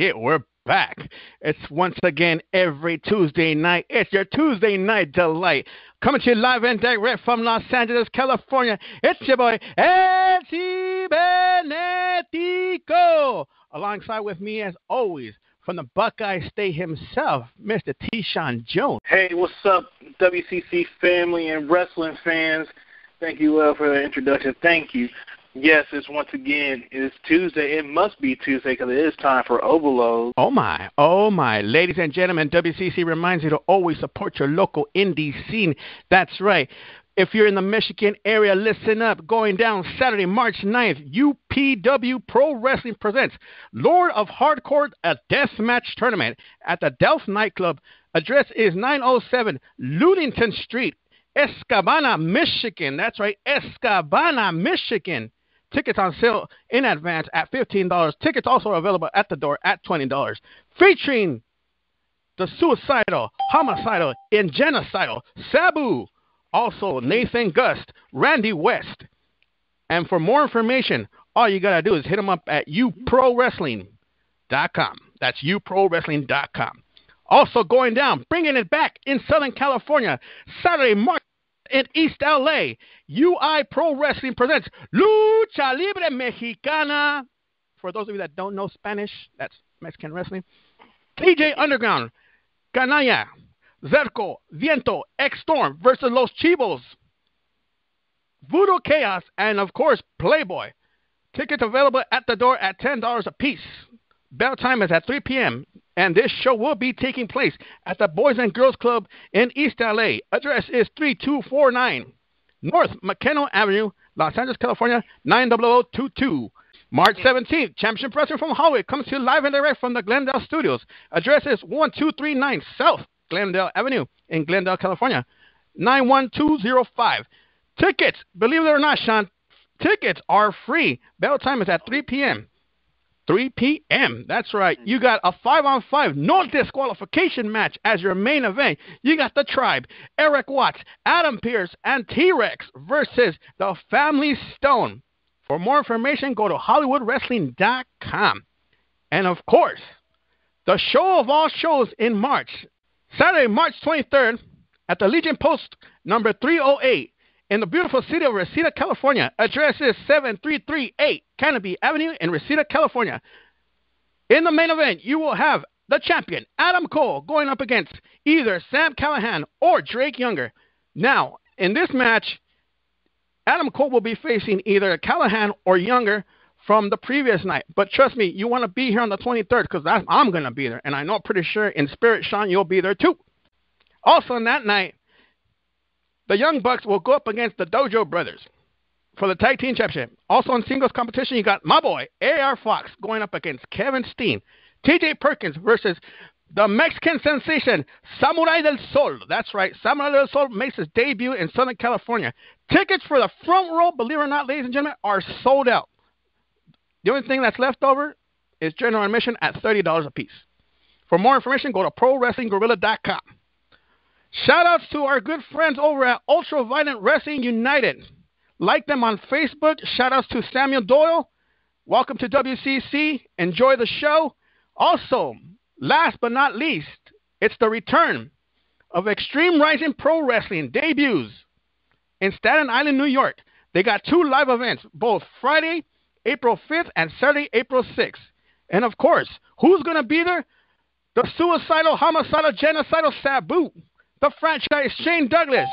shit, we're back. It's once again every Tuesday night. It's your Tuesday night delight. Coming to you live and direct from Los Angeles, California. It's your boy, EL.CIBERNETICO. Alongside with me, as always, from the Buckeye State himself, Mr. T-Sean Jones. Hey, what's up, WCC family and wrestling fans? Thank you, for the introduction. Thank you. Yes, it's Tuesday. It must be Tuesday because it is time for Overload. Oh, my. Ladies and gentlemen, WCC reminds you to always support your local indie scene. That's right. If you're in the Michigan area, listen up. Going down Saturday, March 9th, UPW Pro Wrestling presents Lord of Hardcore, a deathmatch tournament at the Delph Nightclub. Address is 907 Ludington Street, Escabana, Michigan. That's right, Escabana, Michigan. Tickets on sale in advance at $15. Tickets also available at the door at $20. Featuring the suicidal, homicidal, and genocidal Sabu. Also, Nathan Gust, Randy West. And for more information, all you got to do is hit them up at uprowrestling.com. That's uprowrestling.com. Also going down, bringing it back in Southern California, Saturday, March in East LA, UI Pro Wrestling presents Lucha Libre Mexicana. For those of you that don't know Spanish, that's Mexican wrestling. TJ Underground, Canalla, Zerko, Viento, X-Storm versus Los Chivos, Voodoo Chaos, and of course, Playboy. Tickets available at the door at $10 a piece. Bell time is at 3 p.m., and this show will be taking place at the Boys and Girls Club in East LA. Address is 3249 North McKenna Avenue, Los Angeles, California, 90022. March 17th, Championship Wrestling from Hollywood comes to you live and direct from the Glendale Studios. Address is 1239 South Glendale Avenue in Glendale, California, 91205. Tickets, believe it or not, Sean, tickets are free. Bell time is at 3 p.m. 3 p.m. That's right. You got a 5-on-5 no disqualification match as your main event. You got the Tribe, Eric Watts, Adam Pearce, and T-Rex versus the Family Stone. For more information, go to HollywoodWrestling.com. And of course, the show of all shows in March, Saturday, March 23rd, at the Legion Post number 308 in the beautiful city of Reseda, California. Address is 7338 Canopy Avenue in Reseda, California. In the main event, you will have the champion, Adam Cole, going up against either Sam Callahan or Drake Younger. Now, in this match, Adam Cole will be facing either Callahan or Younger from the previous night. But trust me, you want to be here on the 23rd because I'm going to be there. And I know pretty sure in spirit, Sean, you'll be there too. Also on that night, the Young Bucks will go up against the Dojo Brothers for the Tag Team Championship. Also in singles competition, you got my boy, A.R. Fox, going up against Kevin Steen. T.J. Perkins versus the Mexican sensation, Samurai del Sol. That's right, Samurai del Sol makes his debut in Southern California. Tickets for the front row, believe it or not, ladies and gentlemen, are sold out. The only thing that's left over is general admission at $30 a piece. For more information, go to ProWrestlingGorilla.com. Shout-outs to our good friends over at Ultraviolent Wrestling United. Like them on Facebook. Shout-outs to Samuel Doyle. Welcome to WCC. Enjoy the show. Also, last but not least, it's the return of Extreme Rising Pro Wrestling debuts in Staten Island, New York. They got 2 live events, both Friday, April 5th, and Saturday, April 6th. And, of course, who's going to be there? The suicidal, homicidal, genocidal Sabu. The franchise, Shane Douglas,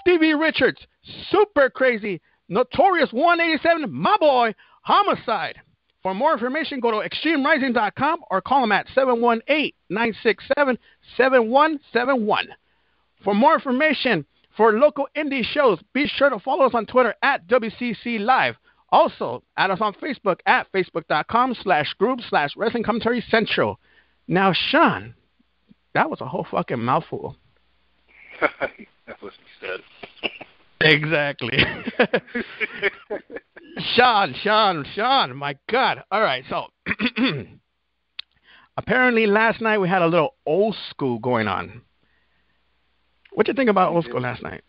Stevie Richards, Super Crazy, Notorious 187, my boy, Homicide. For more information, go to ExtremeRising.com or call them at 718-967-7171. For more information for local indie shows, be sure to follow us on Twitter at WCC Live. Also, add us on Facebook at facebook.com/group/Wrestling Commentary Central. Now, Sean, that was a whole fucking mouthful. That's what she said. Exactly. Sean, my God. All right, so apparently last night we had a little old school going on. What you think about old school last night?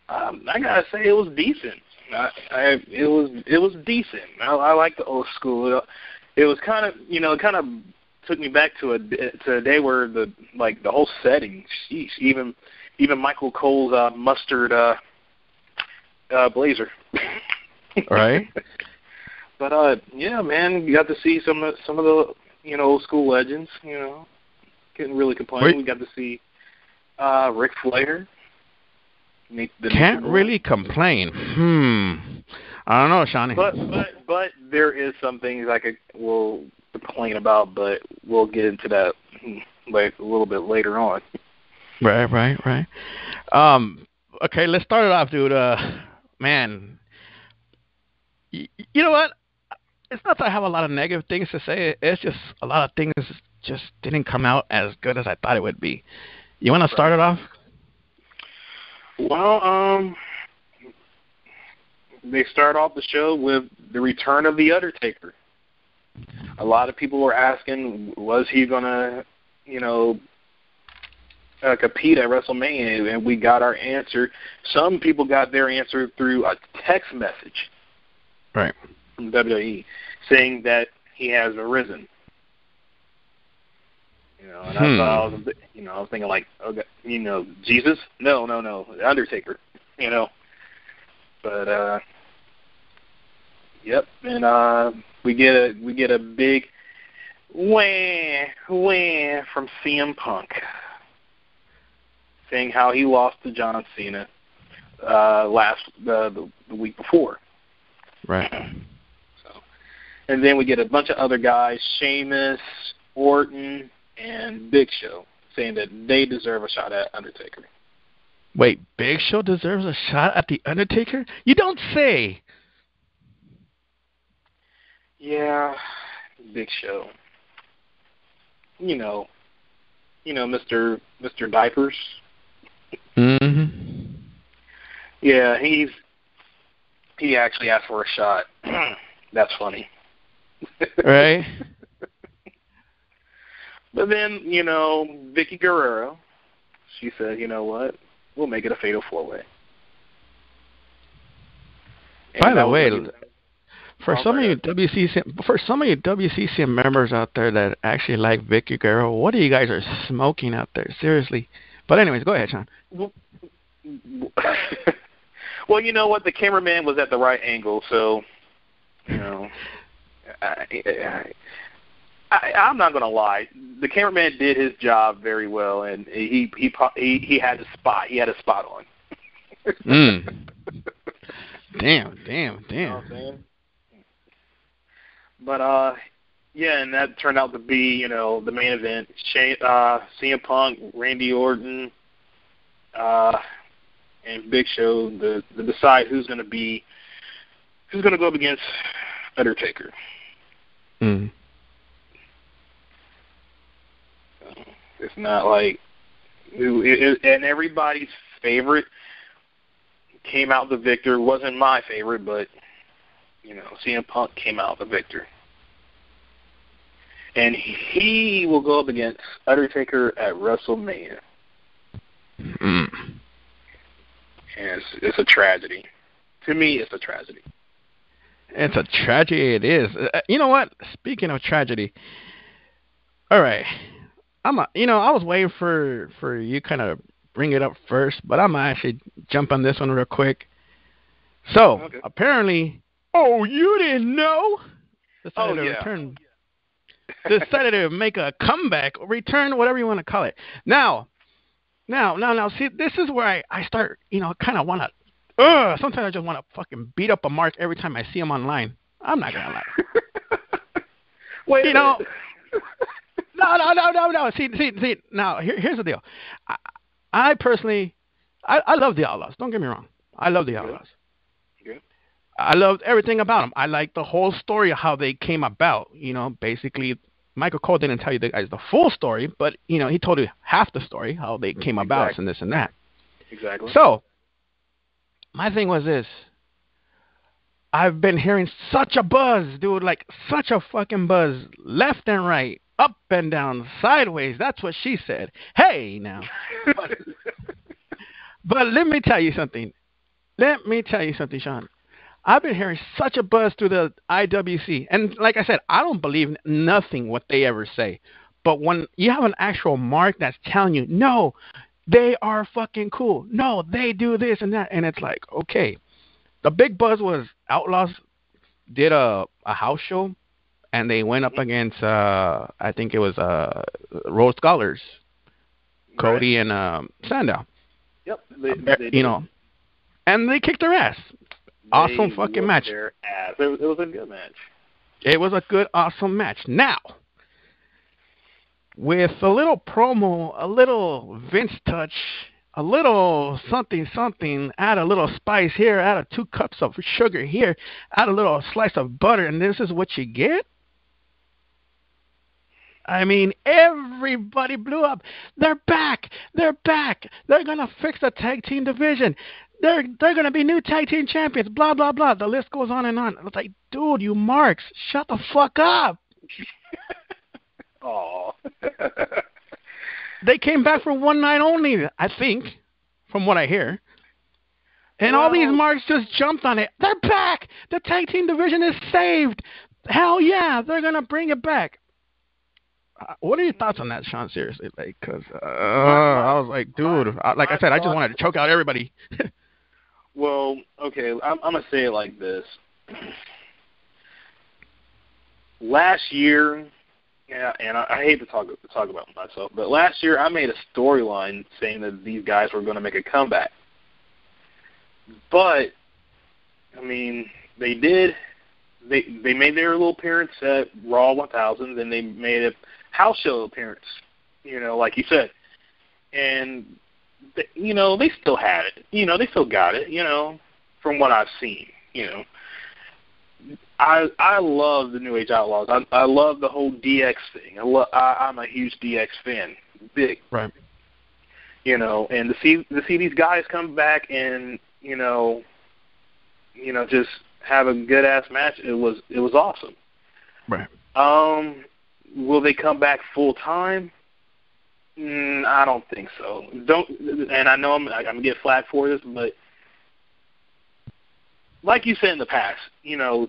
I gotta say it was decent. It was decent. I like the old school. it was kind of, it kind of took me back to a day where the whole setting, sheesh, even Michael Cole's mustard blazer. Right. But yeah, man, you got to see some of the old school legends. Couldn't really complain. We got to see Ric Flair. Can't really complain. I don't know, Shawnee. But there is some things we'll complain about, but we'll get into that a little bit later on. Right. Okay, let's start it off, dude. Man, you know what? It's not that I have a lot of negative things to say. It's just a lot of things just didn't come out as good as I thought it would be. You want to start it off? Well, they start off the show with the return of The Undertaker. A lot of people were asking, was he going to, compete at WrestleMania? And we got our answer. Some people got their answer through a text message. Right. From WWE saying that he has arisen. And I thought, I was thinking okay, Jesus? No, The Undertaker. But yep, and we get a big wah from CM Punk, saying how he lost to John Cena the week before. Right. So, and then we get a bunch of other guys, Sheamus, Orton, and Big Show, saying that they deserve a shot at Undertaker. Wait, Big Show deserves a shot at The Undertaker? You don't say. Yeah, Big Show. Mr. Diapers. Mm-hmm. Yeah, he actually asked for a shot. That's funny. Right. But then, Vicky Guerrero, she said, you know what, we'll make it a fatal four-way. By the way, for some of you WCC members out there that actually like Vicky Guerrero, what are you guys are smoking out there? Seriously. But anyways, go ahead, Sean. Well, you know what? The cameraman was at the right angle, so, I'm not going to lie. The cameraman did his job very well, and he had a spot. He had a spot on. Damn. You know what I'm saying? But yeah, and that turned out to be the main event. CM Punk, Randy Orton, and Big Show to decide who's going to go up against Undertaker. Mm. It's not like, and everybody's favorite came out the victor. Wasn't my favorite, but CM Punk came out the victor, and he will go up against Undertaker at WrestleMania. Mm. And it's a tragedy. To me, it's a tragedy. It's a tragedy. It is. You know what? Speaking of tragedy, all right. I was waiting for you kind of bring it up first, but I'm gonna actually jump on this one real quick. So okay. Apparently, you didn't know? Decided to make a comeback, return, whatever you want to call it. Now, see, this is where I start, kind of want to. Sometimes I just want to fucking beat up a Mark every time I see him online. I'm not gonna lie. Wait. No. See. Now, here's the deal. I personally, I love the Outlaws. Don't get me wrong. I love the Outlaws. Yeah. I loved everything about them. I like the whole story of how they came about. Basically, Michael Cole didn't tell you guys the full story, but he told you half the story, how they came about and this and that. Exactly. So, my thing was this. I've been hearing such a buzz, dude, like such a fucking buzz, left and right, up and down, sideways. That's what she said. Hey, now. But let me tell you something. Sean. I've been hearing such a buzz through the IWC, and like I said, I don't believe nothing what they ever say. But when you have an actual mark that's telling you, no, they are fucking cool. No, they do this and that, and it's like, okay. The big buzz was Outlaws did a house show, and they went up against I think it was Rhodes Scholars, Right. Cody and Sandow. Yep. They You did. know, and they kicked their ass. Awesome They fucking whooped match. their ass. It was a good match. It was a good, awesome match. Now, with a little promo, a little Vince touch, a little something something, add a little spice here, add 2 cups of sugar here, add a little slice of butter, and this is what you get? I mean, everybody blew up. They're back. They're back. They're gonna fix the tag team division. They're gonna be new tag team champions. Blah blah blah. The list goes on and on. I was like, dude, you marks, shut the fuck up. Oh. They came back for one night only, I think, from what I hear. And all these marks just jumped on it. They're back. The tag team division is saved. Hell yeah, they're gonna bring it back. What are your thoughts on that, Sean? Seriously, like, cause I was like, dude, like I said, I just wanted to choke out everybody. Well, okay, I'm gonna say it like this. Last year, yeah, and I hate to talk about myself, but last year I made a storyline saying that these guys were going to make a comeback. But I mean, they did. They made their little appearance at Raw 1000, then they made a house show appearance. You know, like you said, and they still had it. They still got it. From what I've seen. I love the New Age Outlaws. I love the whole DX thing. I'm a huge DX fan, big. Right. And to see these guys come back and just have a good ass match. It was awesome. Right. Will they come back full time? I don't think so. And I know I'm gonna get flack for this, but like you said in the past,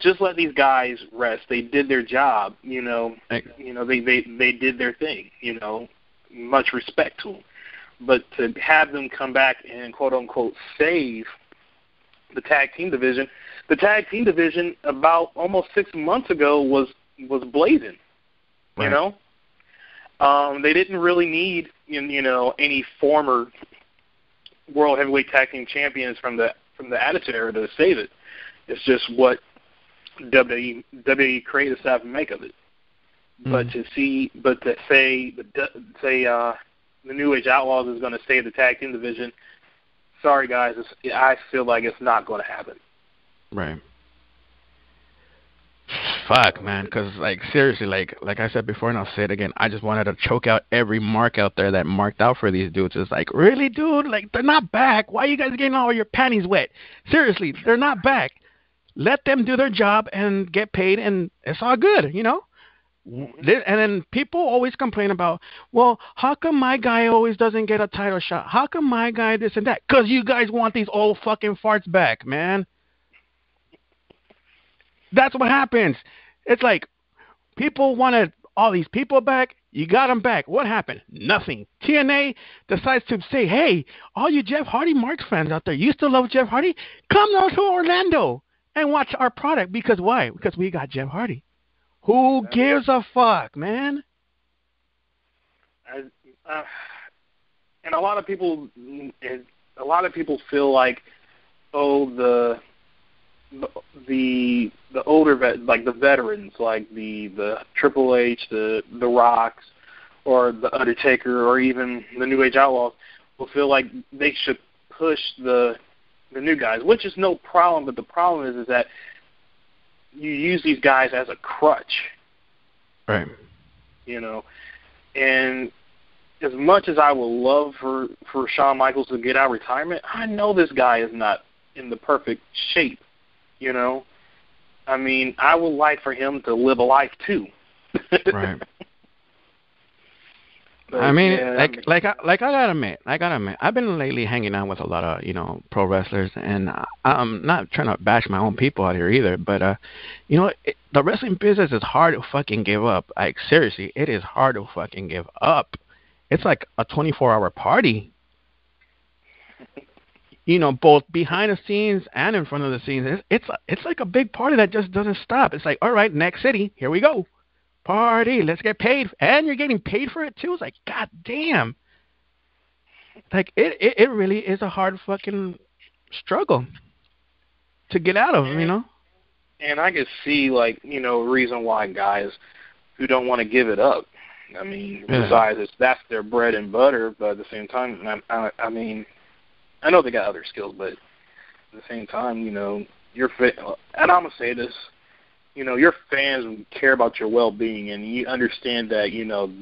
just let these guys rest. They did their job. They did their thing. Much respect to them. But to have them come back and quote unquote save the tag team division about almost 6 months ago was blazing. Right. They didn't really need any former World Heavyweight Tag Team Champions from the Attitude Era to save it. It's just what WWE creative staff make of it. But to say the New Age Outlaws is going to save the tag team division, sorry guys, I feel like it's not going to happen. Right. Fuck, man, because, like, seriously, like I said before, and I'll say it again, I just wanted to choke out every mark out there that marked out for these dudes. It's like, really, dude? Like, they're not back. Why are you guys getting all your panties wet? Seriously, they're not back. Let them do their job and get paid, and it's all good, And then people always complain about, well, how come my guy always doesn't get a title shot? How come my guy this and that? Because you guys want these old fucking farts back, man. That's what happens. It's like people wanted all these people back. You got them back. What happened? Nothing. TNA decides to say, hey, all you Jeff Hardy Marks fans out there, you still love Jeff Hardy? Come down to Orlando and watch our product. Because why? Because we got Jeff Hardy. Who gives a fuck, man? And a lot of people feel like, oh, the older like the veterans, like the Triple H, the Rocks, or the Undertaker, or even the New Age Outlaws, will feel like they should push the new guys, which is no problem. But the problem is that you use these guys as a crutch, right? And as much as I would love for Shawn Michaels to get out of retirement, I know this guy is not in the perfect shape. I mean, I would like for him to live a life too. Right. I But mean, yeah, I gotta admit, I've been lately hanging out with a lot of pro wrestlers, and I'm not trying to bash my own people out here either, but the wrestling business is hard to fucking give up. Like seriously, it is hard to fucking give up. It's like a 24-hour party. Both behind the scenes and in front of the scenes. It's like a big party that just doesn't stop. It's like, all right, next city, here we go. Party, let's get paid, and you're getting paid for it too. It's like, god damn, like it really is a hard fucking struggle to get out of. and I could see reason why guys who don't want to give it up. I mean, besides that's their bread and butter, but at the same time, I mean, I know they got other skills, but at the same time, you're fit. And I'm gonna say this. Your fans care about your well-being, and you understand that,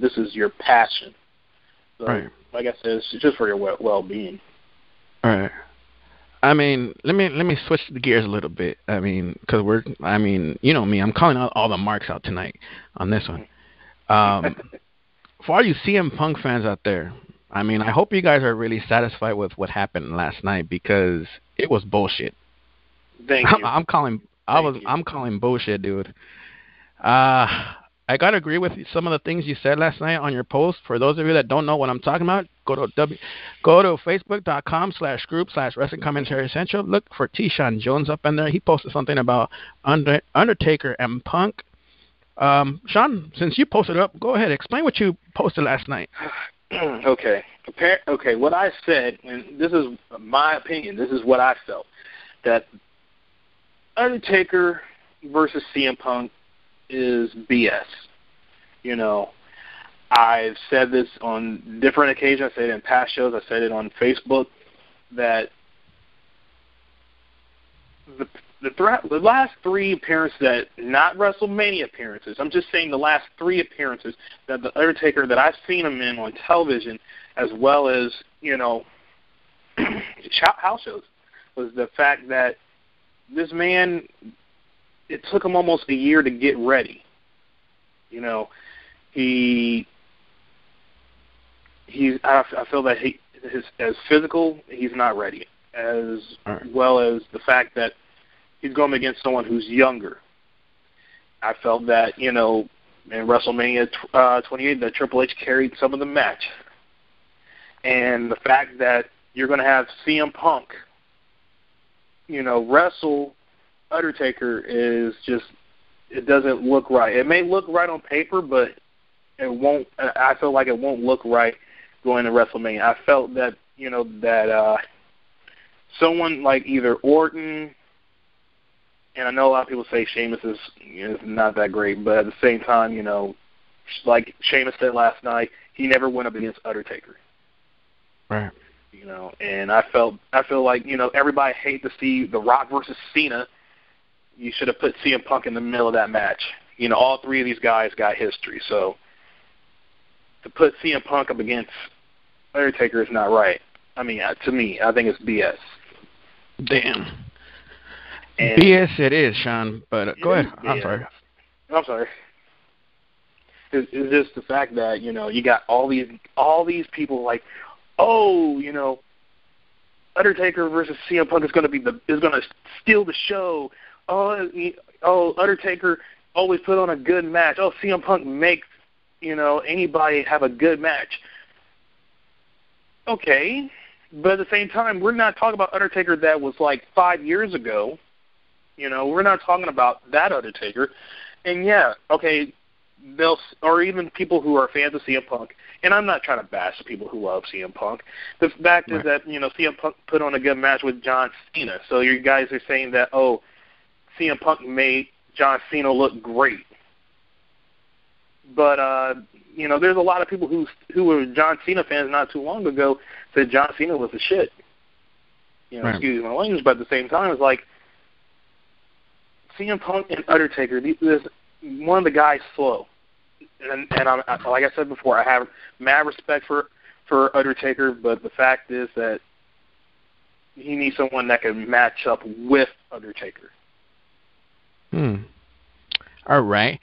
this is your passion. So, right. Like I said, it's just for your well-being. All right. I mean, let me switch the gears a little bit. I mean, because you know me, I'm calling out all the marks out tonight on this one. For all you CM Punk fans out there, I mean, I hope you guys are really satisfied with what happened last night because it was bullshit. Thank you. I'm calling bullshit, dude. I gotta agree with some of the things you said last night on your post. For those of you that don't know what I'm talking about, go to facebook.com/group/wrestling commentary central. Look for T-Sean Jones up in there. He posted something about Undertaker and Punk. Sean, since you posted it up, go ahead. Explain what you posted last night. Okay. What I said, and this is my opinion, this is what I felt, that Undertaker versus CM Punk is BS. I've said this on different occasions. I said it in past shows. I said it on Facebook that the last three appearances, that not WrestleMania appearances, I'm just saying the last three appearances that the Undertaker, that I've seen him in on television, as well as, house shows, was the fact that this man, it took him almost a year to get ready. I feel that as physical, he's not ready, as well as the fact that he's going against someone who's younger. I felt that, in WrestleMania 28, that Triple H carried some of the match. And the fact that you're going to have CM Punk, wrestle Undertaker is just, it doesn't look right. It may look right on paper, but it won't. I feel like it won't look right going to WrestleMania. I felt that, that someone like either Orton, and I know a lot of people say Sheamus is not that great, but at the same time, like Sheamus said last night, he never went up against Undertaker. Right. And I feel like, everybody hate to see The Rock versus Cena. You should have put CM Punk in the middle of that match. All three of these guys got history, so to put CM Punk up against Undertaker is not right. I mean, to me, I think it's BS. Damn. And BS it is, Sean, but go ahead. I'm sorry. It's just the fact that, you got all these people like, Undertaker versus CM Punk is going to steal the show. Undertaker always put on a good match. CM Punk makes, anybody have a good match. Okay, but at the same time, we're not talking about Undertaker that was like 5 years ago. We're not talking about that Undertaker. And yeah, okay, or even people who are fans of CM Punk, and I'm not trying to bash people who love CM Punk. The fact is that, CM Punk put on a good match with John Cena. So you guys are saying that, CM Punk made John Cena look great. But, there's a lot of people who were John Cena fans not too long ago said John Cena was the shit. Excuse my language, but at the same time, it's like CM Punk and Undertaker, one of the guys slow. And I'm, like I said before, I have mad respect for Undertaker, but the fact is that he needs someone that can match up with Undertaker. All right.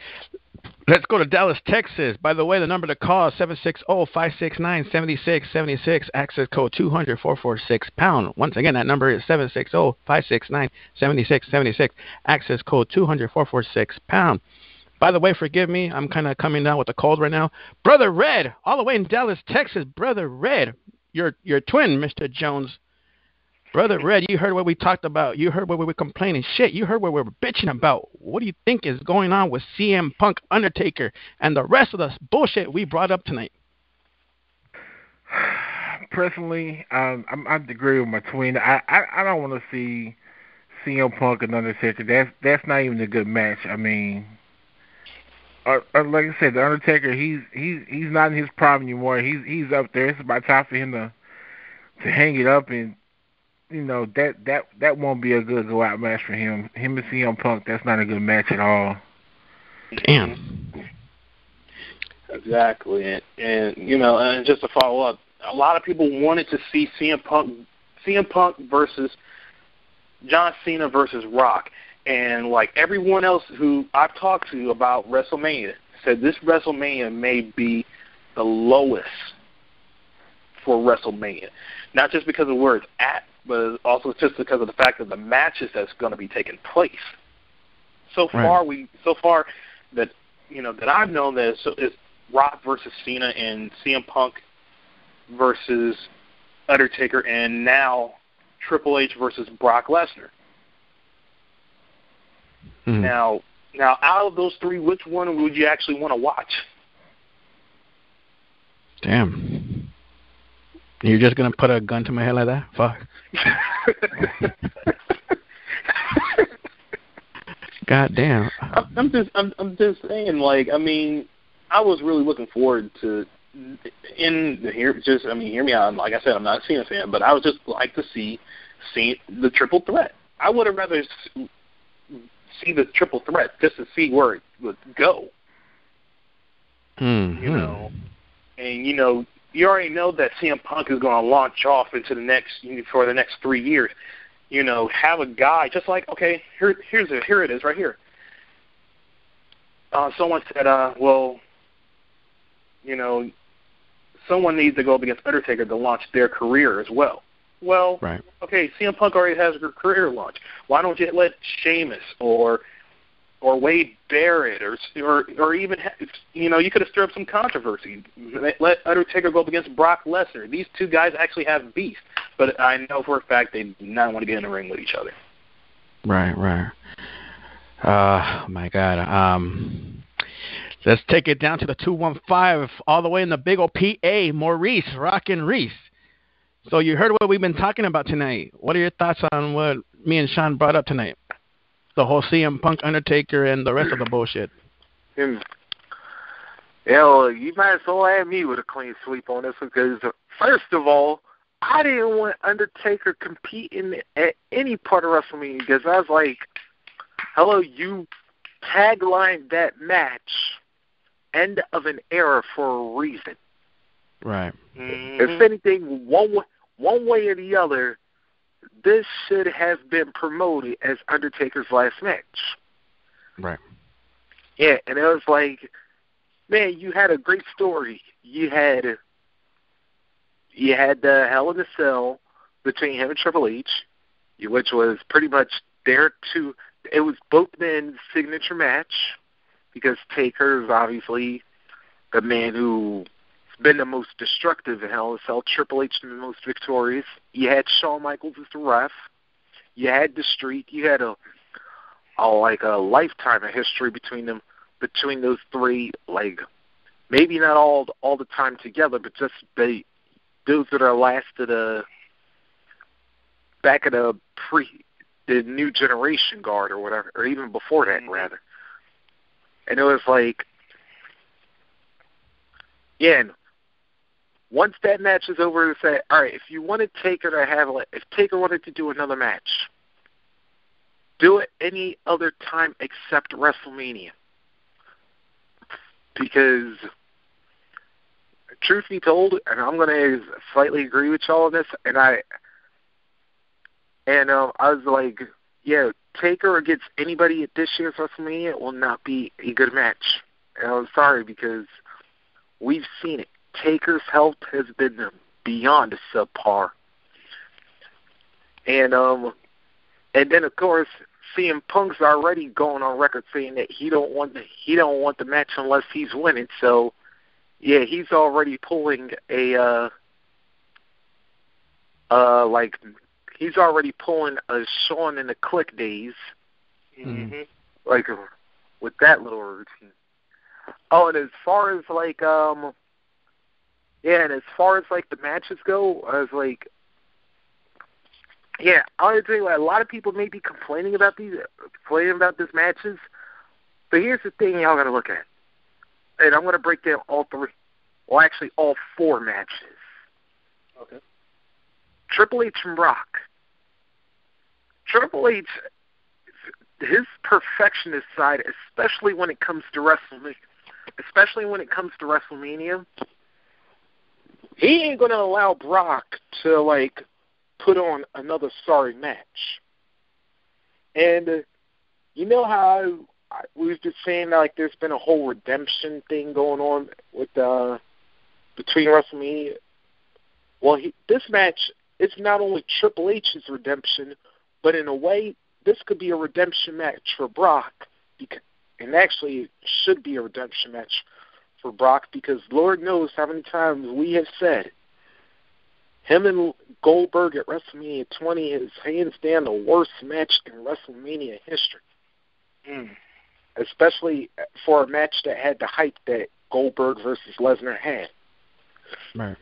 Let's go to Dallas, Texas. By the way, the number to call is 760-569-7676, access code 200-446-pound. Once again, that number is 760-569-7676, access code 200-446-pound. By the way, forgive me, I'm kind of coming down with a cold right now. Brother Red, all the way in Dallas, Texas. Brother Red, your twin, Mr. Jones. Brother Red, you heard what we talked about. You heard what we were complaining. Shit, you heard what we were bitching about. What do you think is going on with CM Punk, Undertaker, and the rest of the bullshit we brought up tonight? Personally, I agree with my twin. I don't want to see CM Punk and Undertaker. That's not even a good match. I mean, like I said, the Undertaker, he's not in his prime anymore. He's up there. It's about time for him to hang it up, and you know that won't be a good go out match for him. Him and CM Punk, that's not a good match at all. Damn. Exactly, and you know, and just to follow up, a lot of people wanted to see CM Punk versus John Cena versus Rock, and like everyone else who I've talked to about WrestleMania said, this WrestleMania may be the lowest for WrestleMania, not just because of where it's at, but also just because of the fact of the matches that's going to be taking place. So far, that I've known that it's Rock versus Cena and CM Punk versus Undertaker, and now Triple H versus Brock Lesnar. Mm-hmm. Now, out of those three, which one would you actually want to watch? Damn. You're just gonna put a gun to my head like that? Fuck. God damn. I'm just saying. Like, I mean, I was really looking forward to. Hear me out. Like I said, I'm not a Cena fan, but I would just like to see the triple threat. I would have rather see the triple threat just to see where it would go. Mm-hmm. You know, and you already know that CM Punk is going to launch off into for the next 3 years. You know, have a guy just like, okay, here it is right here. Someone said, well, you know, someone needs to go up against Undertaker to launch their career as well. Well, right. Okay, CM Punk already has a career launch. Why don't you let Sheamus or Wade Barrett or even, you could have stirred up some controversy. Let Undertaker go up against Brock Lesnar. These two guys actually have beef, but I know for a fact they do not want to get in the ring with each other. Right. My God. Let's take it down to the 215, all the way in the big old PA, Maurice, Rockin' Reese. So you heard what we've been talking about tonight. What are your thoughts on what me and Sean brought up tonight? The whole CM Punk, Undertaker, and the rest of the bullshit. You might as well add me with a clean sweep on this, because first of all, I didn't want Undertaker competing at any part of WrestleMania, because I was like, hello, you taglined that match, end of an era for a reason. Right. Mm-hmm. If anything, one way or the other, this should have been promoted as Undertaker's last match. Right. Yeah, and it was like, man, you had a great story. You had the Hell in a Cell between him and Triple H, which was pretty much it was both men's signature match, because Taker is obviously the man who's been the most destructive in Hell in a Cell. Triple H the most victorious. You had Shawn Michaels as the ref. You had the Streak. You had a lifetime of history between those three. Like, maybe not all the time together, but just those that are last of the back of the new generation guard or whatever, or even before that, rather. And it was like, yeah. And once that match is over, to say, all right, if you wanted Taker if Taker wanted to do another match, do it any other time except WrestleMania. Because, truth be told, and I'm going to slightly agree with y'all on this, and I was like, yeah, Taker against anybody at this year's WrestleMania will not be a good match. And I'm sorry because we've seen it. Taker's health has been beyond subpar. And then of course CM Punk's already going on record saying that he don't want the match unless he's winning. So yeah, he's already pulling a he's already pulling a Shawn and the Click days. Mm-hmm. Like with that little routine. Oh, and as far as like the matches go, I was like, yeah, I would say like, a lot of people may be complaining about these matches, but here's the thing y'all gotta look at. And I'm gonna break down all four matches. Okay. Triple H and Brock. Triple H, his perfectionist side, especially when it comes to WrestleMania, he ain't gonna allow Brock to like put on another sorry match. And you know how we was just saying like there's been a whole redemption thing going on with between WrestleMania. Well, this match, it's not only Triple H's redemption, but in a way, this could be a redemption match for Brock, and actually it should be a redemption match for Brock because Lord knows how many times we have said him and Goldberg at WrestleMania 20 is hands down the worst match in WrestleMania history. Especially for a match that had the hype that Goldberg versus Lesnar had. Right.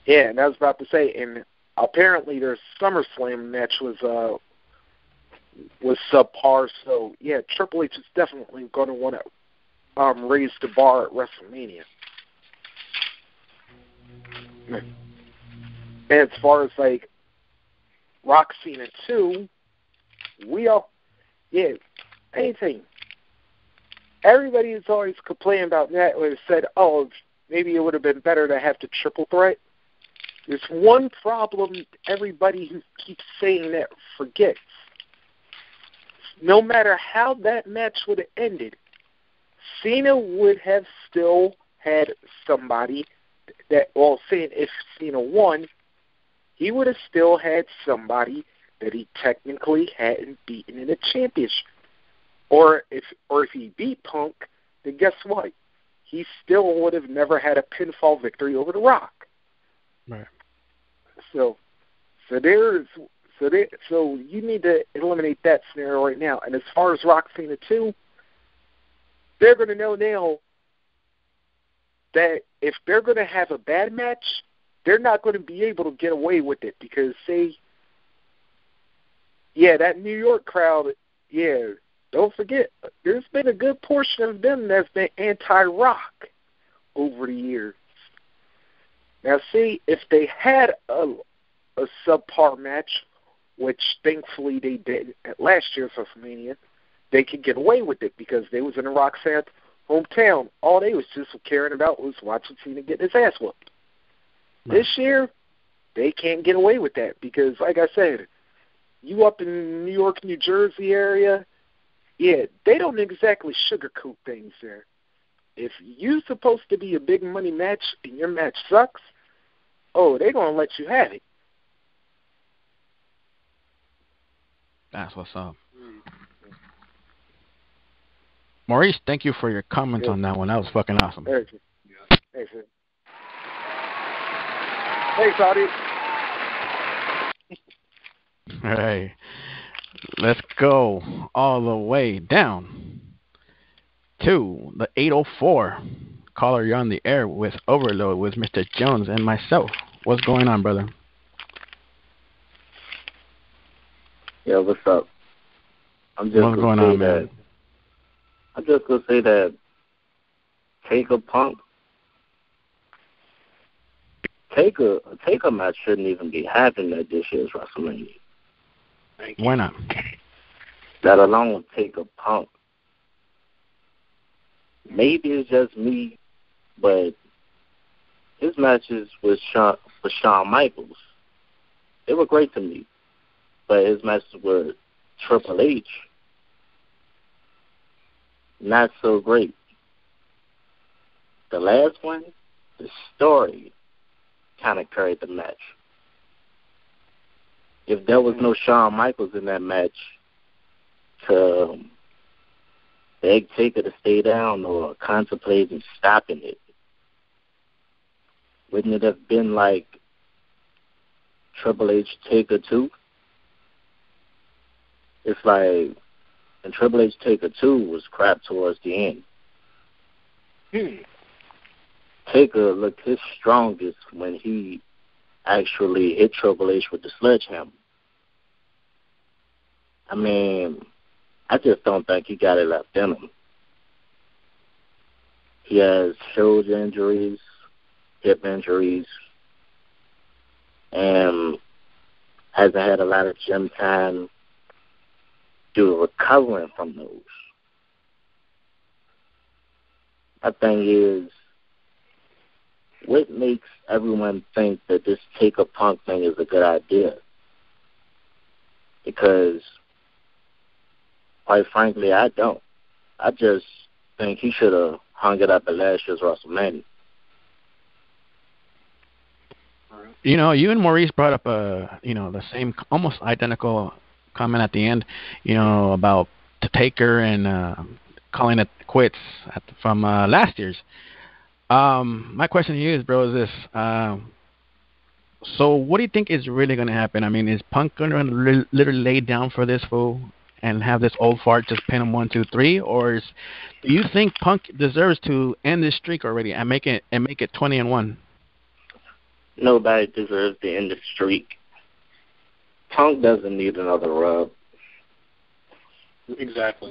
Yeah, and I was about to say, and apparently their SummerSlam match was subpar. So yeah, Triple H is definitely going to want to raise the bar at WrestleMania. And as far as like Rock Cena 2, anything. Everybody has always complained about that when it said, oh, maybe it would have been better to have the triple threat. There's one problem everybody who keeps saying that forgets. No matter how that match would have ended, Cena would have still had somebody saying if Cena won, he would have still had somebody that he technically hadn't beaten in a championship. Or if he beat Punk, then guess what? He still would have never had a pinfall victory over The Rock. Right. So you need to eliminate that scenario right now. And as far as Rock Cena 2, they're going to know now that if they're going to have a bad match, they're not going to be able to get away with it because, that New York crowd, don't forget, there's been a good portion of them that's been anti-Rock over the years. Now, if they had a subpar match, which thankfully they did at last year's WrestleMania, they could get away with it because they was in the Rock's hometown. All they was just caring about was watching Cena get his ass whooped. Right. This year, they can't get away with that because, like I said, you up in New York, New Jersey area, they don't exactly sugarcoat things there. If you're supposed to be a big money match and your match sucks, they're going to let you have it. That's what's up. Maurice, thank you for your comments on that one. That was fucking awesome. Thank you. Thanks, audience. All right. Let's go all the way down to the 804. Caller, you're on the air with Overload with Mr. Jones and myself. What's going on, brother? Yeah, what's up? What's going on, man? I'm just going to say that Taker Punk, Taker match shouldn't even be happening at this year's WrestleMania. Why not? That alone with Taker Punk. Maybe it's just me, but his matches with Shawn Michaels, they were great to me. But his matches with Triple H, not so great. the last one, the story kind of carried the match. If there was no Shawn Michaels in that match to beg Taker to stay down or contemplating stopping it, wouldn't it have been like Triple H Taker 2? It's like, and Triple H Taker 2 was crap towards the end. Taker looked his strongest when he actually hit Triple H with the sledgehammer. I mean, I just don't think he got it left in him. He has shoulder injuries, hip injuries, and hasn't had a lot of gym time due to recovering from those. My thing is, what makes everyone think that this Taker Punk thing is a good idea? Because, quite frankly, I don't. I just think he should have hung it up at last year's WrestleMania. You know, you and Maurice brought up the same, almost identical comment at the end, about the Taker and calling it quits from last year's. My question to you is, bro, is this. So what do you think is really going to happen? I mean, is Punk going to literally lay down for this fool and have this old fart just pin him 1, 2, 3, or do you think Punk deserves to end this streak already and make it 20-1? Nobody deserves to end the streak. Punk doesn't need another rub. Exactly.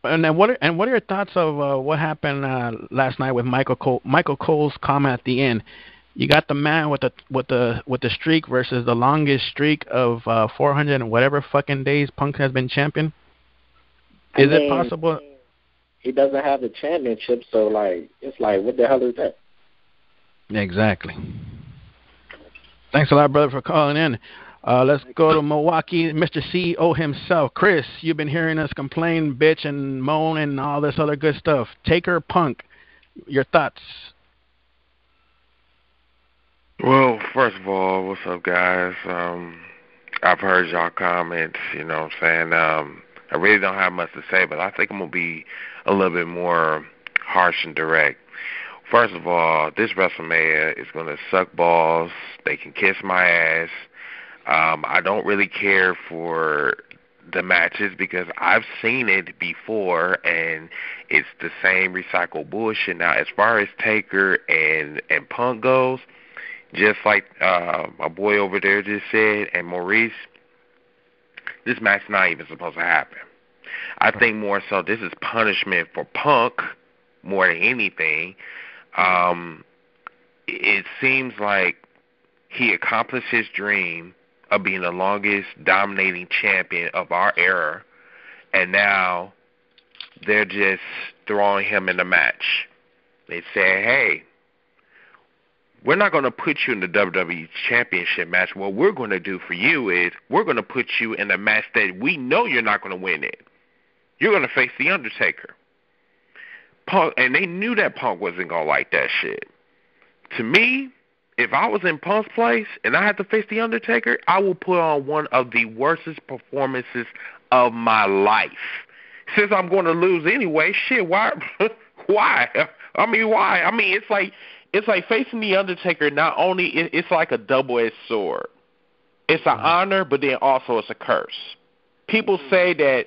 And what are your thoughts of what happened last night with Michael Cole? Michael Cole's comment at the end. You got the man with the streak versus the longest streak of 400 and whatever fucking days Punk has been champion. Is it possible? He doesn't have the championship, so it's like, what the hell is that? Exactly. Thanks a lot, brother, for calling in. Let's go to Milwaukee, Mr. CEO himself. Chris, you've been hearing us complain, bitch, and moan and all this other good stuff. Taker Punk, your thoughts? Well, first of all, what's up, guys? I've heard y'all comments, you know what I'm saying? I really don't have much to say, but I think I'm going to be a little bit more harsh and direct. First of all, this WrestleMania is going to suck balls. They can kiss my ass. I don't really care for the matches because I've seen it before, and it's the same recycled bullshit. Now, as far as Taker and Punk goes, just like my boy over there just said, and Maurice, this match is not even supposed to happen. I think more so this is punishment for Punk more than anything. It seems like he accomplished his dream of being the longest dominating champion of our era, and now they're just throwing him in the match. They say, hey, we're not going to put you in the WWE Championship match. What we're going to do for you is we're going to put you in a match that we know you're not going to win it. You're going to face The Undertaker. Punk, and they knew that Punk wasn't going to like that shit. To me, if I was in Punk's place and I had to face The Undertaker, I would put on one of the worstest performances of my life. Since I'm going to lose anyway, shit, why? Why? I mean, why? I mean, it's like facing The Undertaker. Not only it's like a double-edged sword. It's an honor, but then also it's a curse. People say that,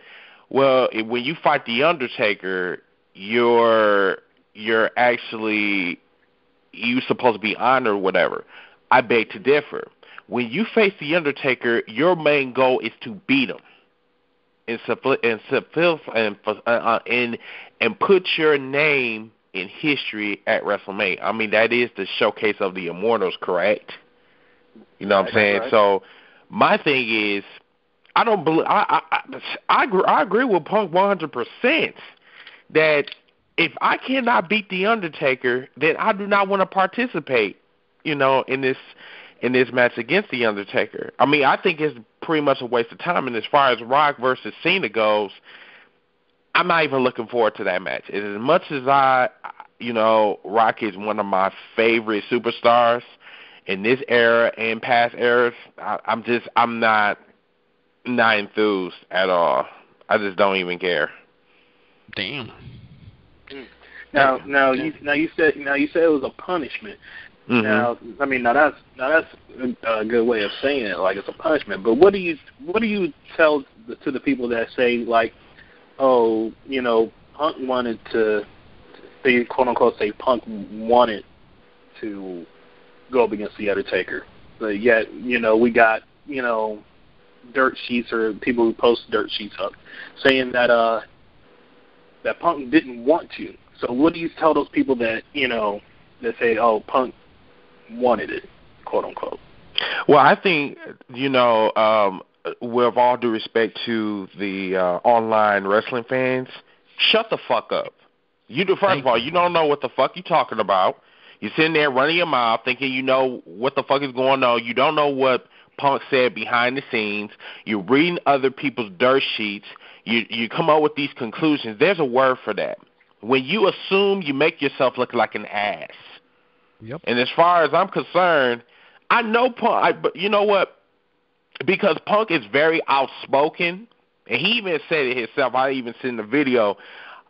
well, when you fight The Undertaker, you're actually, you supposed to be honored or whatever. I beg to differ. When you face The Undertaker, your main goal is to beat him and put your name in history at WrestleMania. I mean, that is the showcase of the Immortals, correct? You know what I'm saying? Right. So my thing is, I don't believe. I agree with Punk 100% that if I cannot beat The Undertaker, then I do not want to participate, in this match against The Undertaker. I mean, I think it's pretty much a waste of time. And as far as Rock versus Cena goes, I'm not even looking forward to that match. As much as I Rock is one of my favorite superstars in this era and past eras. I'm not enthused at all. I just don't even care. Damn. Now you said it was a punishment. Mm-hmm. Now that's a good way of saying it, like it's a punishment. But what do you tell to the people that say, like, oh, Punk wanted to, they quote unquote say Punk wanted to go up against the Undertaker, but yet we got dirt sheets or people who post dirt sheets up saying that that Punk didn't want to. So what do you tell those people that that say, oh, Punk wanted it, quote unquote? Well, I think with all due respect to the online wrestling fans, shut the fuck up. First of all, you don't know what the fuck you're talking about. You're sitting there running your mouth thinking you know what the fuck is going on. You don't know what Punk said behind the scenes. You're reading other people's dirt sheets. You come up with these conclusions. There's a word for that. When you assume, you make yourself look like an ass. Yep. And as far as I'm concerned, I know Punk, but you know what? Because Punk is very outspoken, and he even said it himself. I even seen the video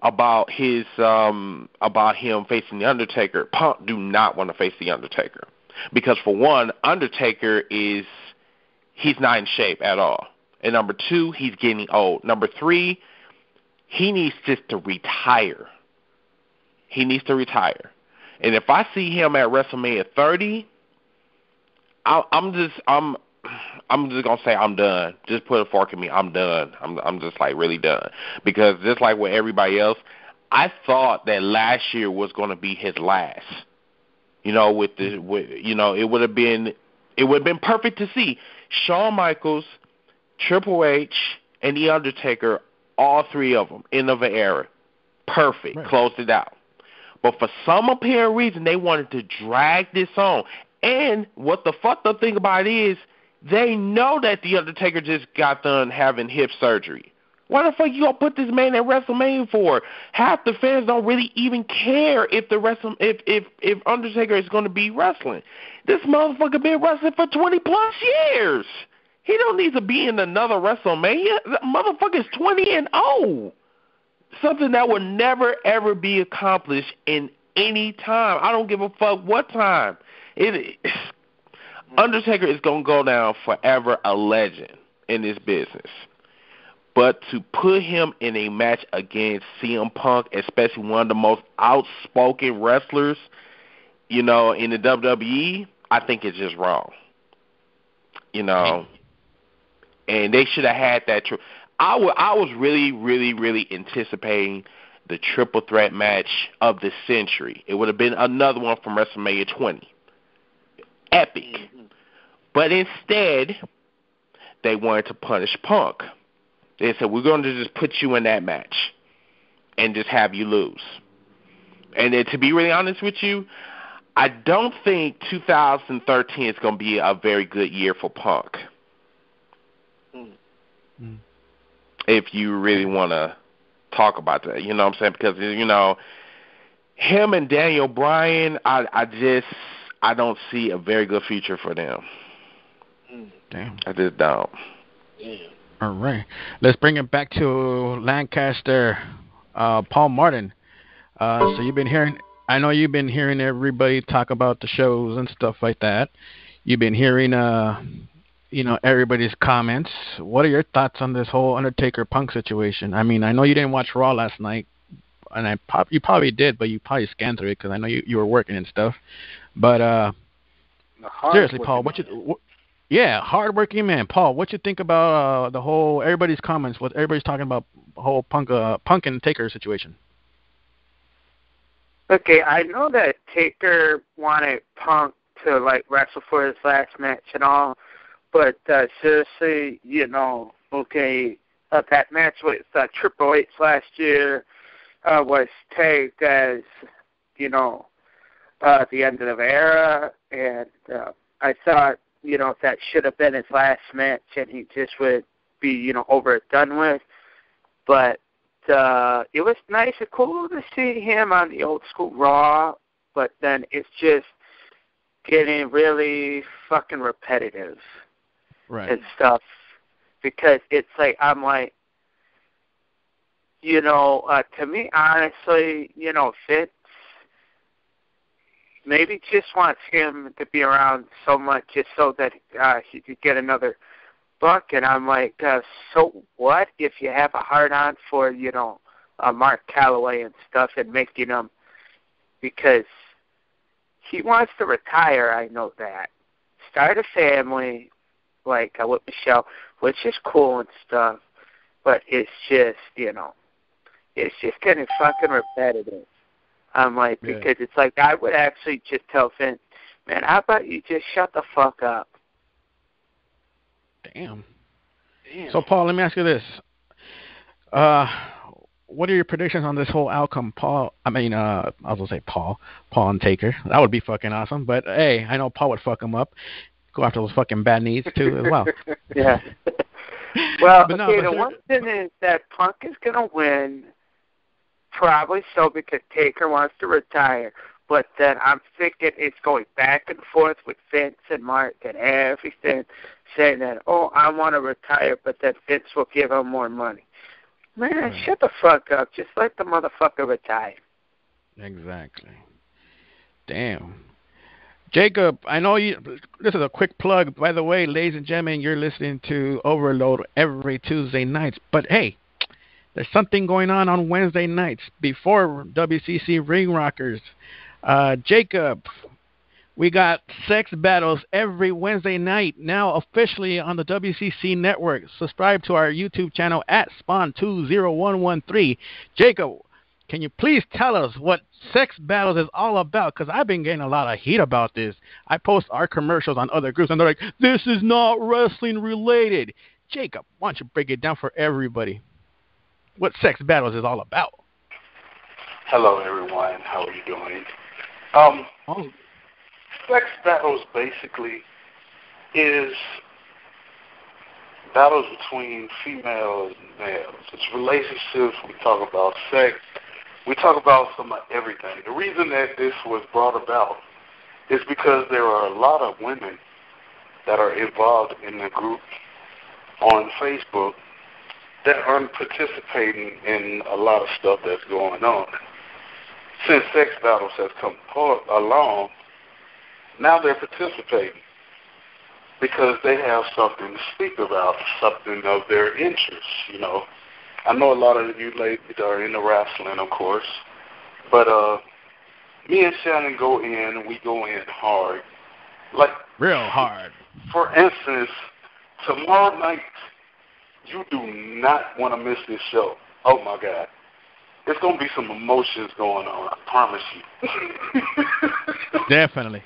about his about him facing the Undertaker. Punk do not want to face the Undertaker because, for one, Undertaker he's not in shape at all, and number two, he's getting old. Number three, he needs just to retire. He needs to retire. And if I see him at WrestleMania 30, I'm just gonna say I'm done. Just put a fork in me. I'm done. I'm just like really done, because just like with everybody else, I thought that last year was gonna be his last. It would have been perfect to see Shawn Michaels, Triple H, and The Undertaker, all three of them, end of an era. Perfect. Right. Closed it out. But for some apparent reason, they wanted to drag this on. And what the fucked up thing about it is, they know that The Undertaker just got done having hip surgery. Why the fuck you gonna put this man at WrestleMania for? Half the fans don't really even care if Undertaker is gonna be wrestling. This motherfucker been wrestling for 20+ years. He don't need to be in another WrestleMania. The motherfucker's 20-0. Something that will never, ever be accomplished in any time. I don't give a fuck what time. Undertaker is going to go down forever a legend in this business. But to put him in a match against CM Punk, especially one of the most outspoken wrestlers, in the WWE, I think it's just wrong. And they should have had that. I was really, really, really anticipating the triple threat match of the century. It would have been another one from WrestleMania 20. Epic. Mm-hmm. But instead, they wanted to punish Punk. They said, we're going to just put you in that match and just have you lose. And then, to be really honest with you, I don't think 2013 is going to be a very good year for Punk. Mm-hmm. If you really want to talk about that, you know what I'm saying? Because, him and Daniel Bryan, I don't see a very good future for them. Damn. I just don't. Damn. All right. Let's bring it back to Lancaster, Paul Martin. So you've been hearing, I know you've been hearing everybody talk about the shows and stuff like that. You've been hearing, everybody's comments. What are your thoughts on this whole Undertaker Punk situation? I mean, I know you didn't watch Raw last night, and you probably did, but you probably scanned through it because I know you were working and stuff. But seriously, Paul, hardworking man. Paul, what you think about the whole everybody's comments? What everybody's talking about the whole Punk and Taker situation? Okay, I know that Taker wanted Punk to wrestle for his last match and all. But seriously, that match with Triple H last year was tagged as, the end of the era, and I thought, that should have been his last match, and he just would be, over and done with. But it was nice and cool to see him on the old school Raw, but then it's just getting really fucking repetitive and stuff, because it's like, I'm like, to me, honestly, Vince maybe just wants him to be around so much just so that he could get another buck. And I'm like, so what if you have a hard-on for, Mark Calloway and stuff, and making him, because he wants to retire, I know that. Start a family, like with Michelle, which is cool and stuff, but it's just, it's just getting fucking repetitive. I'm like, because it's like, I would actually just tell Vince, man, how about you just shut the fuck up? Damn. So, Paul, let me ask you this. What are your predictions on this whole outcome, Paul? I was going to say Paul and Taker. That would be fucking awesome. But, hey, I know Paul would fuck him up. Go after those fucking bad knees, too, as well. Yeah. Well, the one thing is that Punk is going to win, probably so, because Taker wants to retire. But then I'm thinking it's going back and forth with Vince and Mark and everything, saying that, I want to retire, but then Vince will give him more money. Man, shut the fuck up. Just let the motherfucker retire. Exactly. Damn. Jacob, I know you. This is a quick plug. By the way, ladies and gentlemen, you're listening to Overload every Tuesday nights. But, hey, there's something going on Wednesday nights before WCC Ring Rockers. Jacob, we got sex battles every Wednesday night, now officially on the WCC network. Subscribe to our YouTube channel at Spawn20113. Jacob, can you please tell us what sex battles is all about? Because I've been getting a lot of heat about this. I post our commercials on other groups, and they're like, this is not wrestling related. Jacob, why don't you break it down for everybody? What sex battles is all about? Hello, everyone. How are you doing? Sex battles basically is battles between females and males. It's relationships. We talk about sex. We talk about some of everything. The reason that this was brought about is because there are a lot of women that are involved in the group on Facebook that aren't participating in a lot of stuff that's going on. Since sex battles has come along, now they're participating because they have something to speak about, something of their interest, I know a lot of you ladies are into wrestling, of course, but me and Shannon go in, we go in hard. Like, real hard. For instance, tomorrow night, you do not want to miss this show. Oh, my God. There's going to be some emotions going on, I promise you. Definitely.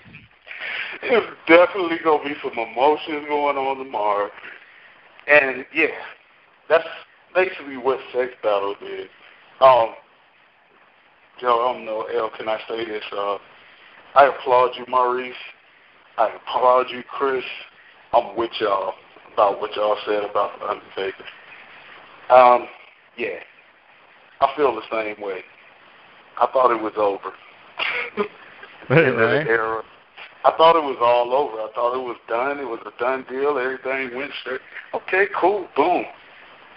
There's definitely going to be some emotions going on tomorrow. And, yeah, that's basically what sex battles is. Joe, I don't know, El, can I say this? I applaud you, Maurice. I applaud you, Chris. I'm with y'all about what y'all said about the Undertaker. Yeah, I feel the same way. I thought it was over. In that era. I thought it was all over. I thought it was done. It was a done deal. Everything went straight. Okay, cool, boom.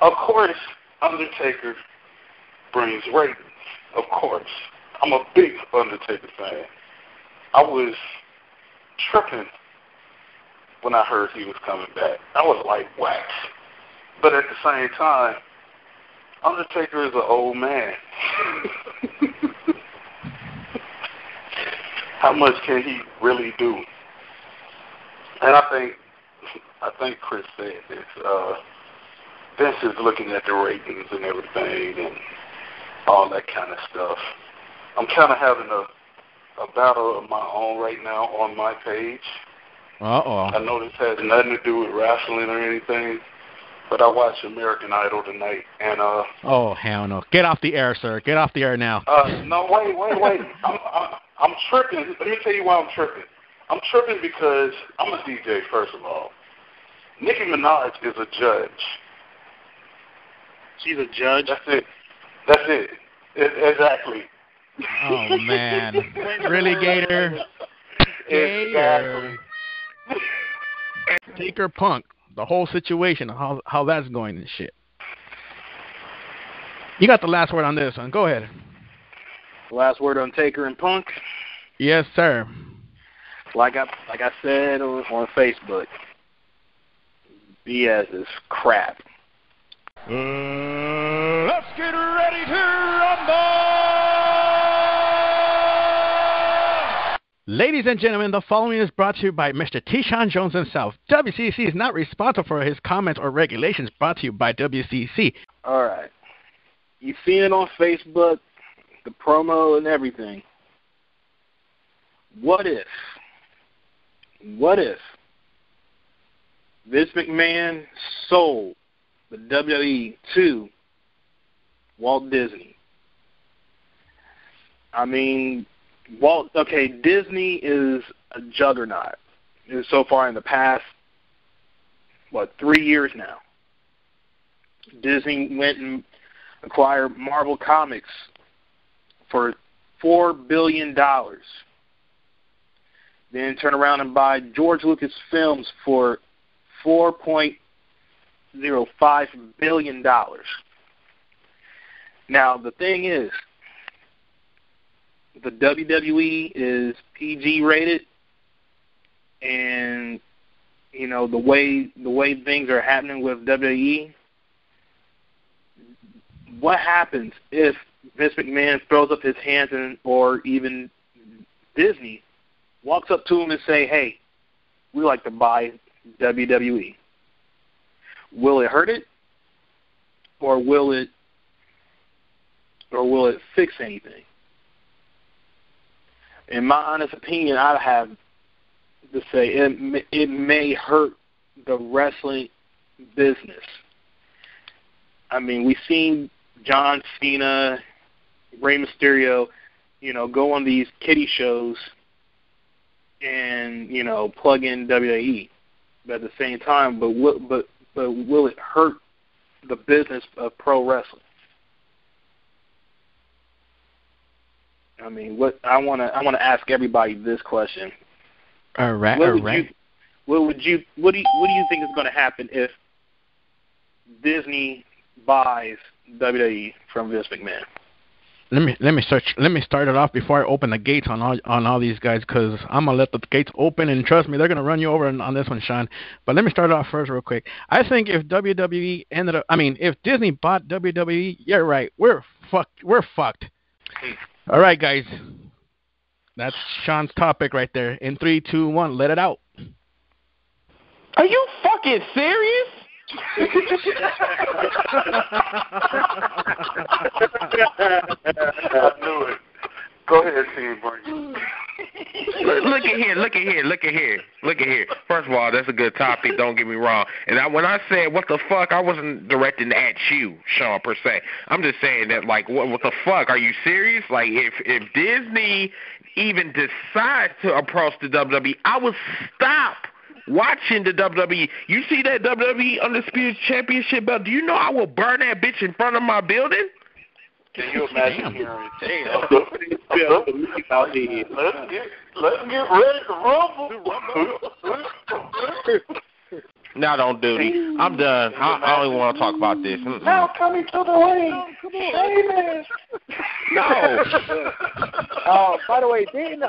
Of course, Undertaker brings ratings. Of course. I'm a big Undertaker fan. I was tripping when I heard he was coming back. I was like wax. But at the same time, Undertaker is an old man. How much can he really do? And I think Chris said this. Vince is looking at the ratings and everything and all that kind of stuff. I'm kind of having a battle of my own right now on my page. Uh-oh. I know this has nothing to do with wrestling or anything, but I watched American Idol tonight, and oh, hell no. Get off the air, sir. Get off the air now. No, wait. I'm tripping. Let me tell you why I'm tripping. I'm tripping because I'm a DJ, first of all. Nicki Minaj is a judge. She's a judge? That's it. That's it. Exactly. Oh, man. Really, Gator? Exactly. Taker Punk, the whole situation, how that's going and shit. You got the last word on this one. Go ahead. Last word on Taker and Punk. Yes, sir. Like I said on Facebook, BS is crap. Let's get ready to rumble! Ladies and gentlemen, the following is brought to you by Mr. T-Shawn Jones himself. WCC is not responsible for his comments or regulations brought to you by WCC. All right. You seen it on Facebook, the promo and everything. What if Vince McMahon sold the WWE to Walt Disney? I mean, Disney is a juggernaut. So far in the past, 3 years now. Disney went and acquired Marvel Comics for $4 billion. Then turn around and buy George Lucas Films for $4.05 billion. Now, the thing is, the WWE is PG rated, and you know the way things are happening with WWE. What happens if Vince McMahon throws up his hands or even Disney walks up to him and say, "Hey, we like to buy WWE"? Will it hurt it, or will it fix anything? In my honest opinion, I'd have to say it may hurt the wrestling business. I mean, we've seen John Cena, Rey Mysterio, go on these kiddie shows and, plug in WWE. But at the same time, but will it hurt the business of pro wrestling? I mean, what I want to ask everybody this question. All right. What do you think is going to happen if Disney buys WWE from Vince McMahon? Let me start it off before I open the gates on all these guys, because I'm gonna let the gates open, and trust me, they're gonna run you over on this one, Sean. But let me start it off first real quick. I think if if Disney bought WWE, you're right, we're fucked. All right, guys, that's Sean's topic right there. In 3, 2, 1, let it out. Are you fucking serious? I knew it. Go ahead, Steve. Look at here. First of all, that's a good topic. Don't get me wrong. And when I said what the fuck, I wasn't directing at you, Sean, per se. I'm just saying that, like, what the fuck? Are you serious? Like, if Disney even decides to approach the WWE, I would stop watching the WWE. You see that WWE Undisputed Championship belt? Do you know I will burn that bitch in front of my building? Can you imagine hearing it? Let's get ready to rumble. Now don't do it. I'm done. I don't even want to talk about this. Now coming to the ring, Sheamus. No. By the way, didn't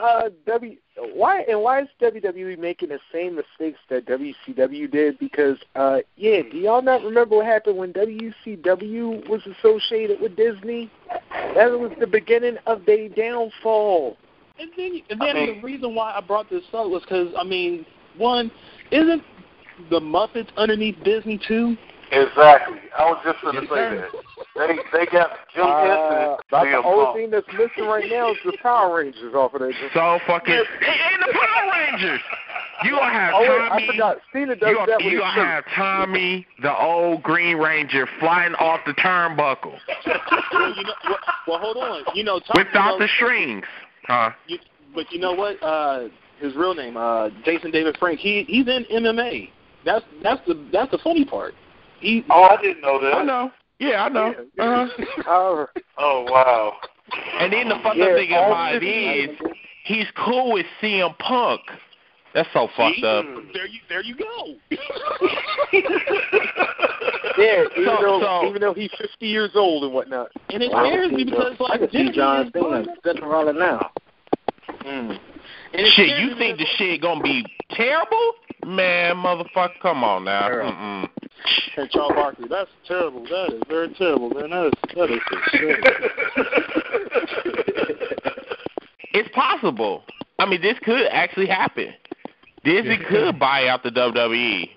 why is WWE making the same mistakes that WCW did? Because do y'all not remember what happened when WCW was associated with Disney? That was the beginning of their downfall. And then the reason why I brought this up was because, one, isn't the Muppets underneath Disney too? Exactly. I was just going to say that. They got Jim Henson. The only thing that's missing right now is the Power Rangers off of that. So fucking and the Power Rangers. You gonna have Tommy? I forgot. Cena does that with his You gonna have Tommy, the old Green Ranger, flying off the turnbuckle. Well, hold on. Tommy, without the strings, huh? But you know what? His real name, Jason David Frank. He's in MMA. That's the funny part. I didn't know that. I know. Yeah, I know. Oh, wow. And then the fucked up thing about it is, he's cool with CM Punk. That's so fucked up. There you go. Yeah, even though he's 50 years old and whatnot. And it scares me because, I like, can see John Cena stepping around now. Shit, you think the shit gonna be terrible? Man, motherfucker, come on now. Hey, Charles Barkley, that's terrible. That is very terrible, man. That is It's possible. I mean, this could actually happen. Disney could buy out the WWE.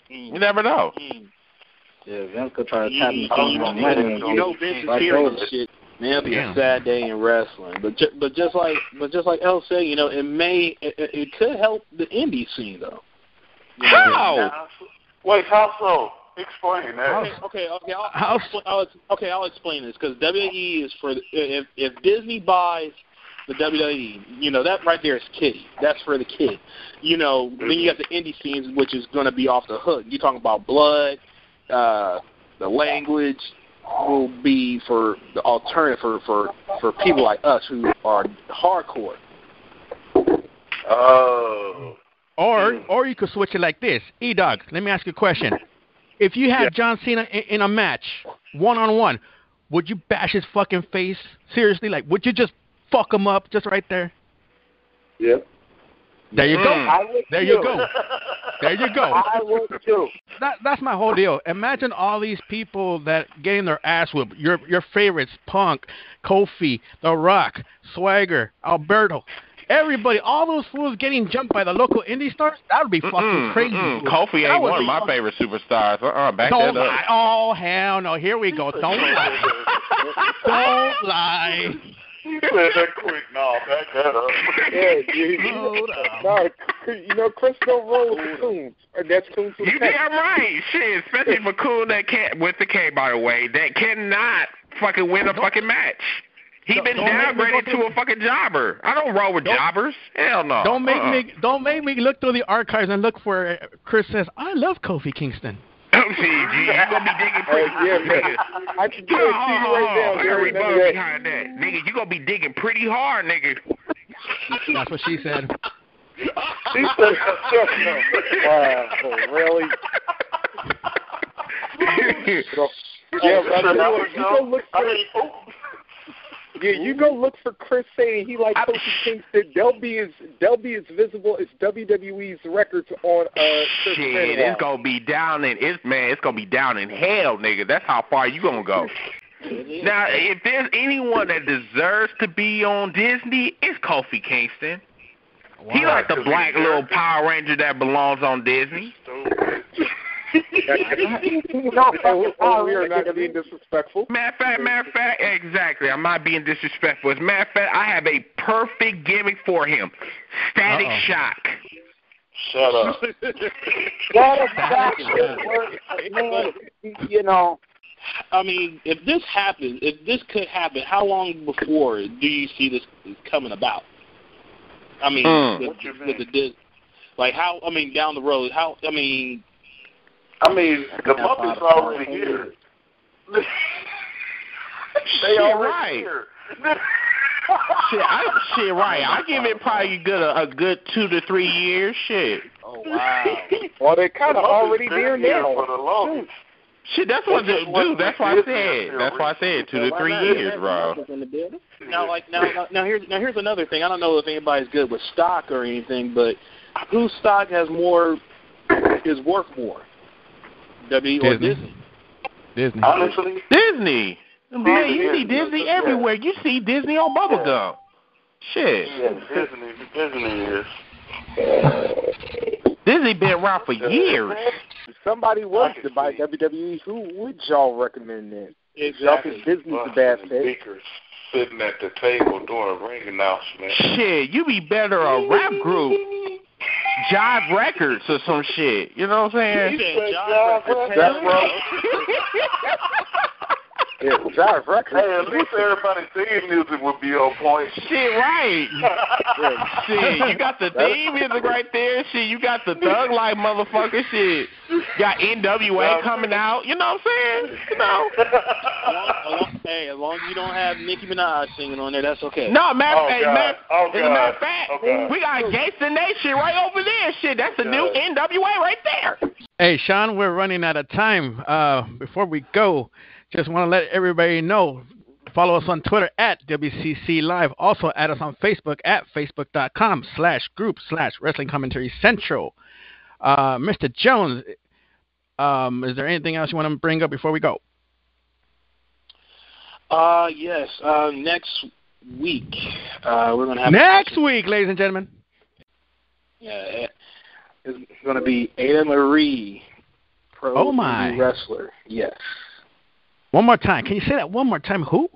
You never know. Yeah, Vince could try to tap into more money. You know, Vince is hearing this shit. Man, it'll be a sad day in wrestling. But just like El said, you know, it could help the indie scene though. How? Wait, how so? Explain that. I'll explain this because WWE is for if Disney buys the WWE, you know, that right there is kiddie. That's for the kid. You know, then you got the indie scenes, which is going to be off the hook. You're talking about blood, the language will be for the alternative for people like us who are hardcore. Oh. Or you could switch it like this. E-Dog, let me ask you a question. If you had John Cena in a match, one-on-one, would you bash his fucking face? Seriously? Like, would you just fuck him up just right there? Yep. There you go. There you go. There you go. I would too. That's my whole deal. Imagine all these people that getting their ass whipped. Your favorites, Punk, Kofi, The Rock, Swagger, Alberto. Everybody, all those fools getting jumped by the local indie stars, that would be fucking crazy. Kofi ain't one of my favorite superstars. Back Don't that up. lie. Oh, hell no. Here we go. Don't lie. Don't lie. You said that quick. No, back that up. You know, Chris don't roll with coons. That's coons with You damn right. Shit, especially for cool that can't, with the K, by the way, that cannot fucking win a fucking match. He been downgraded to a fucking jobber. I don't roll with jobbers. Hell no. Don't make me look through the archives and look for Chris says, I love Kofi Kingston. Oh, see, you gonna be digging pretty hard, nigga. I can see you right now. Very well behind that. Nigga, you gonna be digging pretty hard, nigga. That's what she said. She said, wow, really? You go look for Chris saying he likes Kofi Kingston. They'll be as visible as WWE's records on Chris Shit, it's gonna be down in it's gonna be down in hell, nigga. That's how far you gonna go. Now, if there's anyone that deserves to be on Disney, it's Kofi Kingston. Wow. He like the black little Power Ranger that belongs on Disney. We are not being disrespectful. Matter of fact, exactly. I'm not being disrespectful. As a matter of fact, I have a perfect gimmick for him. Static Shock. Shut up. You know, I mean, if this could happen, how long before do you see this coming about? I mean, with the Disney, like how? I mean, down the road, how? I mean, the Muppets already here. They already here. Shit, right. I give it probably a good 2 to 3 years. Shit. Oh wow. Well, they're kind of already there now. For the longest. Shit, that's what they do. That's why I said. That's why I said 2 to 3 years, bro. Now here's another thing. I don't know if anybody's good with stock or anything, but whose stock is worth more? W or Disney? Disney. Honestly, Disney. Man, you see Disney everywhere. You see Disney on bubblegum. Shit. Yeah, Disney is. Disney been around for years. If somebody was to buy WWE, who would y'all recommend that? Exactly. Disney's a bad fit. Speakers sitting at the table doing ring announcements. Shit, you be better a rap group. Jive Records or some shit. You know what I'm saying? Jive Records. Yeah, drive record. Hey, at least everybody's theme music would be on point. Shit, right. Shit, you got the theme music right there. Shit, you got the Thug Life motherfucker shit. Got NWA coming out. You know what I'm saying? You know. As long as you don't have Nicki Minaj singing on there, that's okay. No, matter God. as a matter of fact, we got Gangsta Nation right over there. Shit, that's the new NWA right there. Hey, Sean, we're running out of time. Before we go, just want to let everybody know, follow us on Twitter at WCC Live. Also, add us on Facebook at facebook.com/group/Wrestling Commentary Central. Mr. Jones, is there anything else you want to bring up before we go? Yes. Next week, we're going to have... Next week, ladies and gentlemen. Yeah, it's going to be Ada Marie, pro wrestler. Yes. One more time. Can you say that one more time? Who?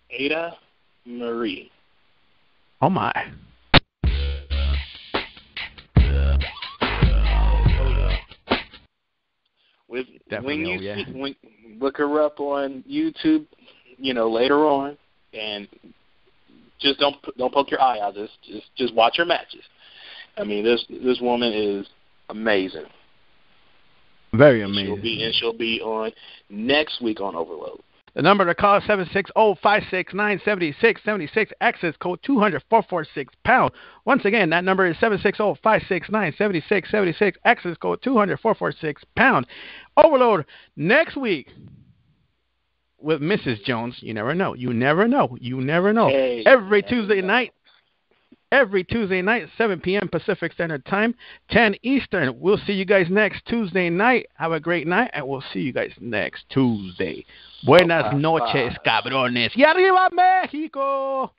Ada Marie. Oh, my. When look her up on YouTube, later on, and just don't poke your eye out. Just watch her matches. I mean, this woman is amazing. Very amazing. She'll be on next week on Overload. The number to call is 760-569-7676. Access code 200-446-pound. Once again, that number is 760-569-7676. Access code 200-446-pound. Overload next week with Mrs. Jones. You never know. Hey, Every Tuesday night, 7 p.m. Pacific Standard Time, 10 Eastern. We'll see you guys next Tuesday night. Have a great night, and we'll see you guys next Tuesday. Buenas noches, cabrones. Y arriba, México.